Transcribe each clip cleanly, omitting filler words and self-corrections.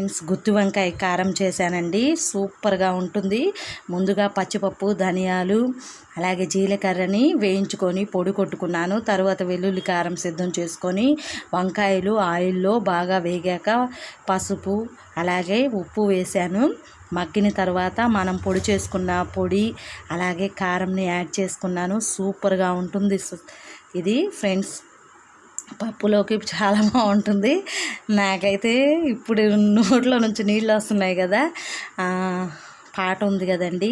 Friends, గుత్తి వంకాయ కారం చేశానండి. సూపర్గా ఉంటుంది. ముందుగా పచ్చిపప్పు, ధనియాలు, అలాగే జీలకర్రని వేయించుకొని పొడి కొట్టుకున్నాను. తర్వాత వెల్లుల్లి కారం సిద్ధం చేసుకొని వంకాయలు ఆయిల్లో బాగా వేగాక పసుపు అలాగే ఉప్పు వేశాను. మగ్గిన తర్వాత మనం పొడి చేసుకున్న పొడి అలాగే కారంని యాడ్ చేసుకున్నాను. సూపర్గా ఉంటుంది ఇది ఫ్రెండ్స్. పప్పులోకి చాలా బాగుంటుంది. నాకైతే ఇప్పుడు నోట్లో నుంచి నీళ్ళు వస్తున్నాయి కదా. పాట ఉంది కదండి,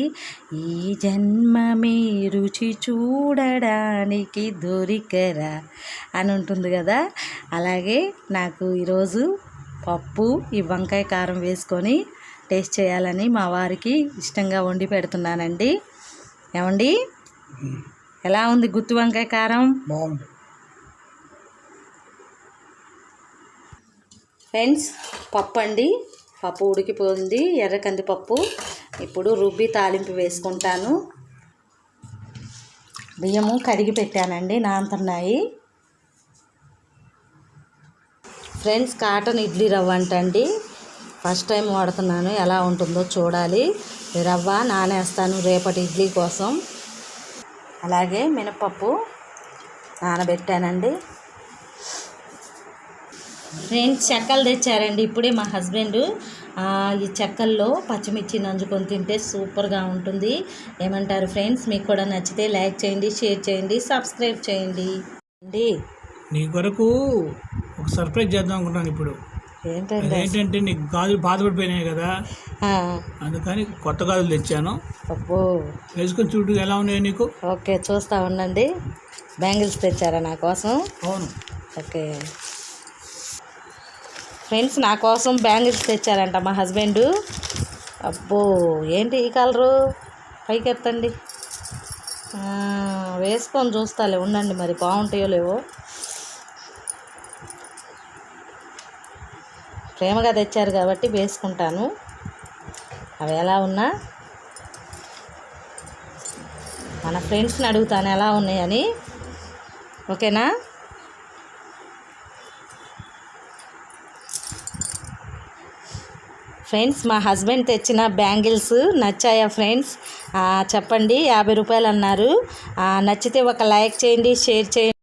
ఈ జన్మమే రుచి చూడడానికి దొరికరా అని ఉంటుంది కదా. అలాగే నాకు ఈరోజు పప్పు ఈ వంకాయ కారం వేసుకొని టేస్ట్ చేయాలని మా వారికి ఇష్టంగా వండి పెడుతున్నానండి. ఏమండి, ఎలా ఉంది గుత్తి వంకాయ కారం? ఫ్రెండ్స్, పప్పు అండి, పప్పు ఉడికిపోయింది. ఎర్ర కందిపప్పు ఇప్పుడు రుబ్బి తాలింపు వేసుకుంటాను. బియ్యము కడిగి పెట్టానండి, నానుతున్నాయి. ఫ్రెండ్స్, కాటన్ ఇడ్లీ రవ్వ అంటండి, ఫస్ట్ టైం వాడుతున్నాను. ఎలా ఉంటుందో చూడాలి. రవ్వ నానేస్తాను రేపటి ఇడ్లీ కోసం. అలాగే మినపప్పు నానబెట్టానండి. ఫ్రెండ్స్, చెక్కలు తెచ్చారండి ఇప్పుడే మా హస్బెండ్. ఈ చెక్కల్లో పచ్చిమిర్చి నంజుకొని తింటే సూపర్గా ఉంటుంది. ఏమంటారు ఫ్రెండ్స్? మీకు కూడా నచ్చితే లైక్ చేయండి, షేర్ చేయండి, సబ్స్క్రైబ్ చేయండి అండి. నీ కొరకు ఒక సర్ప్రైజ్ చేద్దాం అనుకుంటాను ఇప్పుడు. ఏంటంటే నీకు గాజులు బాధపడిపోయినాయి కదా, అందుకని కొత్త గాజులు తెచ్చాను. అబ్బో, వేసుకొని చూడు ఎలా ఉన్నాయో నీకు. ఓకే, చూస్తా ఉండండి. బ్యాంగిల్స్ తెచ్చారా నా కోసం? అవును. ఓకే ఫ్రెండ్స్, నా కోసం బ్యాంగిల్స్ తెచ్చారంట మా హస్బెండ్. అబ్బో, ఏంటి ఈ కలరు? పైకి ఎత్తండి, వేసుకొని చూస్తాలే ఉండండి, మరి బాగుంటాయో లేవో. ప్రేమగా తెచ్చారు కాబట్టి వేసుకుంటాను. అవి ఎలా ఉన్నా మన ఫ్రెండ్స్ని అడుగుతాను ఎలా ఉన్నాయని. ఓకేనా? ఫ్రెండ్స్, మా హస్బెండ్ తెచ్చిన బ్యాంగిల్స్ నచ్చాయా ఫ్రెండ్స్? చెప్పండి. 50 రూపాయలు అన్నారు. నచ్చితే ఒక లైక్ చేయండి, షేర్ చేయండి.